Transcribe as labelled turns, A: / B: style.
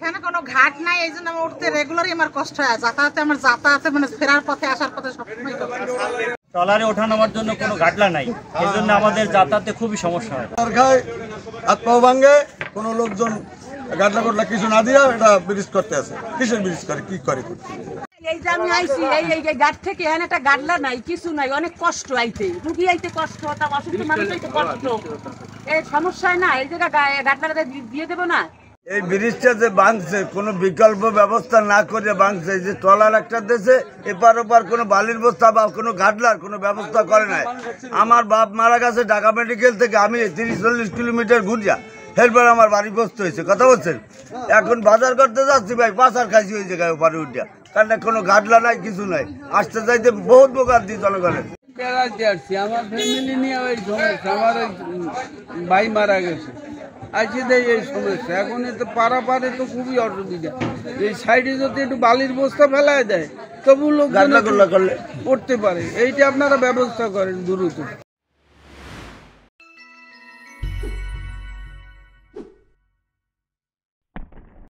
A: এখানে কোনো ঘাট নাই, এই জন্য আমার উঠতে রেগুলারই আমার কষ্ট হয়। যাতায়াতে মানে ফেরার পথে আসার পথে সবসময়
B: ট্রলারে ওঠা নামার জন্য কোনো ঘাটলা নাই, এই জন্য আমাদের যাতায়াতে খুবই সমস্যা হয়।
C: হাত পাও ভাঙ্গে কোনো লোকজন গাডলা গডলা কিছু না দিয়া এটা ব্রিজ করতে আছে। কিসের ব্রিজ করে কি করে?
D: এই যে আমি আইছি এই ঘাট থেকে এখানে একটা গাডলা নাই, কিছু নাই, অনেক কষ্ট আইতে, রুগী আইতে কষ্ট, তা অসুস্থ মানুষ আইতে কষ্ট, এই সমস্যায় না এই জায়গা গাডলাটা দিয়ে দেবো না।
C: এই ব্রিজটা যে ভাঙছে কোনো বিকল্প ব্যবস্থা না করে ভাঙছে, যে ট্রলার একটা দেশে এপার ওপার কোনো বালির বস্তা বা কোনো ঘাটলার কোনো ব্যবস্থা করে নাই। আমার বাপ মারা গেছে ঢাকা মেডিকেল থেকে, আমি 30-40 কিলোমিটার ঘুরিয়া এরপর আমার বাড়ি বসতে হয়েছে। কথা বলছেন, এখন বাজার করতে যাচ্ছি ভাই, পাচার খাইছি ওই জায়গায় ওপারে উঠিয়া, কারণ কোনো ঘাটলা নাই, কিছু নাই, আসতে যাইতে বহুত বোকার দিই জনগণের।
E: আমার ফ্যামিলি নিয়ে ওই সমস্যা, আমার ভাই মারা গেছে, আজকে দেয় এই সমস্যা। এখন তো পারাপারে তো খুবই অসুবিধা। এই সাইডে যদি একটু বালির বস্তা ফেলায় দেয় তবু লোক করলে উঠতে পারে, এইটা আপনারা ব্যবস্থা করেন দ্রুত।